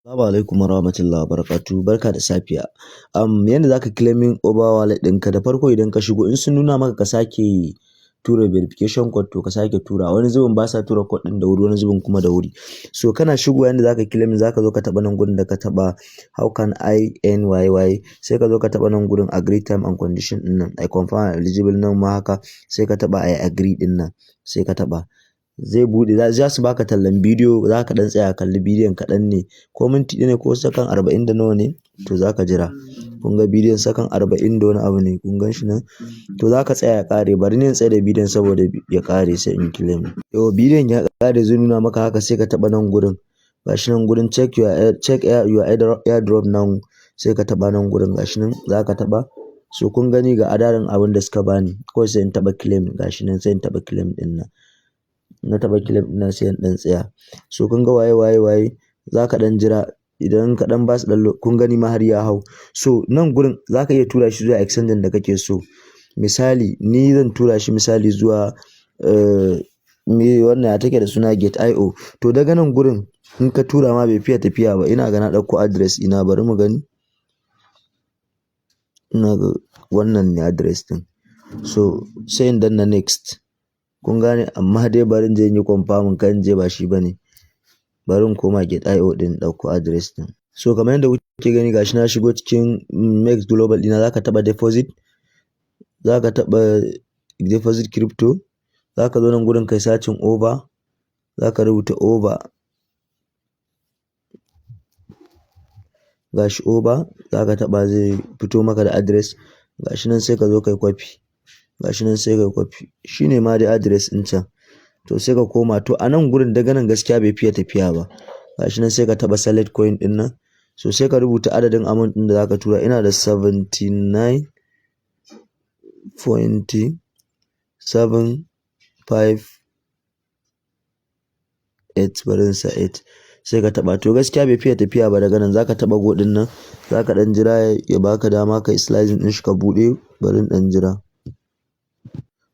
Assalamu alaikum warahmatullahi wabarakatuh. Barka da safiya. Yanda zaka claiming over wallet ɗinka da farko idan ka shigo in sun nuna maka ka sake tura verification code to ka sake tura. Wani zubin ba sa tura code ɗin da wuri, wani zubin kuma da wuri. So kana shigowa yanda zaka claiming zaka zo ka taɓa nan gurin da ka taɓa how can I NYY sai ka zo ka taɓa nan gurin agree term and condition ɗin nan. I confirm I'm eligible nan ma haka sai ka taɓa I agree ɗin nan sai ka taɓa. Zai buɗe za su baka tallan bidiyo za ka ɗan tsaya kalli bidiyon kaɗan ne ko minti ɗaya ne ko sakan 40 da nawa ne to za ka jira. Kun ga bidiyon sakan 40 da wani abu ne kun gan shi nan to za ka tsaya ya ƙare. Bari ne in tsaya da bidiyon saboda ya ƙare sai in claim. Yau bidiyon ya ƙare zai nuna maka haka sai ka taɓa nan gurin gashi nan gurin check your airdrop nan sai ka taɓa nan gurin gashi nan za ka taɓa. So kun gani ga adadin abin da suka bani kawai sai in taɓa claim gashi nan sai in taɓa claim ɗin nan. Na taɓa claim ɗin nan sai in ɗan tsaya. So kun ga waye za ka ɗan jira idan ka ɗan ba su ɗan kun gani ma har ya hau. So nan gurin za ka iya tura shi zuwa exchange da kake so. Misali ni zan tura shi misali zuwa me wannan ya take da suna Gate.io. To daga nan gurin in ka tura ma bai fiye tafiya ba ina ga na ɗauko address ina bari mu gani. Ina ga wannan ne address ɗin. So sai in danna next. Kun gane amma dai bari in je in yi confirm kan je ba shi bane. Bari in koma Gate.io din ɗauko address ɗin. So kamar yadda kuke gani gashi na shigo cikin Mex Global ɗina zaka taɓa deposit, zaka taɓa deposit crypto, zaka zo nan gurin kai searching over, zaka rubuta over. Gashi over zaka taɓa zai fito maka da address gashi nan sai ka zo kai copy. Gashi nan sai kai copy. Shine ma dai address ɗin can. To sai ka koma to a nan gurin daga nan gaskiya bai fiye tafiya ba. Gashi nan sai ka taɓa select coin ɗin nan. So sai ka rubuta adadin amount ɗin da zaka tura ina da 79.758 bari in sa 8 sai ka taɓa. To gaskiya bai fiye tafiya ba daga nan zaka taɓa go ɗin nan zaka ɗan jira ya baka dama kai slicing ɗin shi ka buɗe bari in ɗan jira.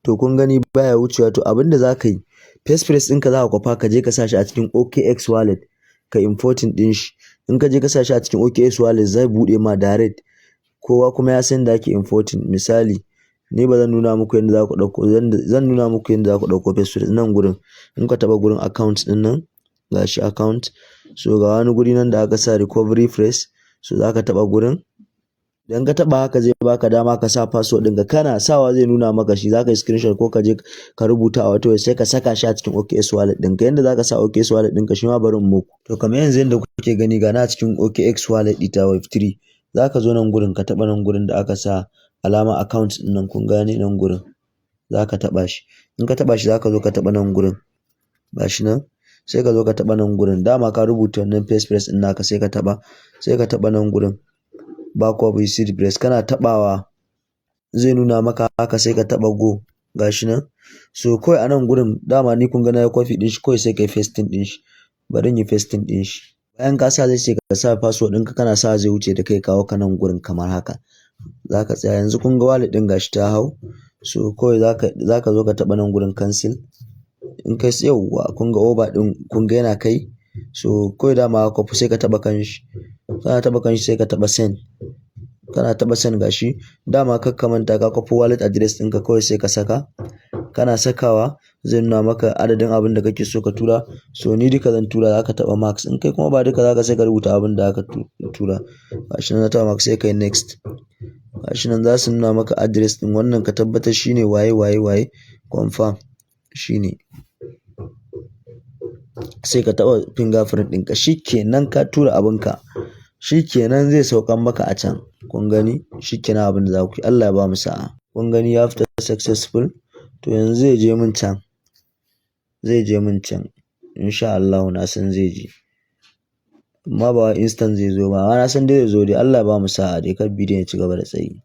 To kun gani baya wucewa to abinda zaka yi first press ɗinka za ka kwafa ka je ka sa shi a cikin OKX wallet ka importing ɗin shi. In ka je ka sa shi a cikin OKX wallet zai buɗe ma direct. Kowa kuma ya san da ake importing. Misali ni ba zan nuna muku yadda za ku ɗauko zan nuna muku yadda za ku ɗauko first press nan gurin. In ka taɓa gurin account ɗin nan gashi account. So ga wani guri nan da aka sa recovery phrase. So za ka taɓa gurin. Idan ka taɓa haka zai baka dama ka sa password ɗinka kana sawa zai nuna maka shi zaka yi screenshot ko ka je ka rubuta a wata sai ka saka shi a cikin OKX wallet ɗinka. Yanda zaka sa OKX wallet ɗinka shi ma bari in muku. To kamar yanzu yanda kuke gani ga na cikin OKX wallet ɗita Web3 zaka zo nan gurin ka taɓa nan gurin da aka sa alama account ɗin nan kun gane nan gurin zaka taɓa shi. In ka taɓa shi zaka zo ka taɓa nan gurin gashi nan sai ka zo ka taɓa nan gurin dama ka rubuta wannan first press ɗin naka sai ka taɓa nan gurin backup receipt press kana taɓawa zai nuna maka haka sai ka taɓa go gashi nan. So kawai a nan gurin dama ni kun ga na yi copy ɗin shi kawai sai kai pasting ɗin shi. Bari in yi pasting ɗin shi. Bayan ka sa zai ce ka sa password ɗinka kana sa zai wuce da kai kawo ka nan gurin kamar haka. Zaka tsaya yanzu kun ga wallet ɗin gashi ta hau. So kawai zaka zo ka taɓa nan gurin cancel. In kai yauwa kun ga over ɗin kun ga yana kai. So kawai dama copy sai ka taɓa kan shi. Kana taɓa kan shi sai ka taɓa send. Kana taɓa send gashi dama kar ka manta ka copy wallet address ɗinka kawai sai ka saka. Kana sakawa zai nuna maka adadin abin da kake so ka tura. So ni duka zan tura zaka taɓa max in kai kuma ba duka zaka sai ka rubuta abin da aka tura. Gashi nan na taɓa max sai kai next. Gashi nan za su nuna maka address ɗin wannan ka tabbatar shine waye confirm shine. Sai ka taɓa fingerprint ɗinka shikenan ka tura abinka. Shikenan zai saukan maka a can. Kun gani shikenan abin da za ku yi Allah ya ba mu sa'a. Kun gani ya fita successful to yanzu zai je min can insha Allah na san zai je amma ba instant zai zo ba amma na san dai zai zo dai Allah ya ba mu sa'a dai kar bidiyon ya ci gaba da tsayi.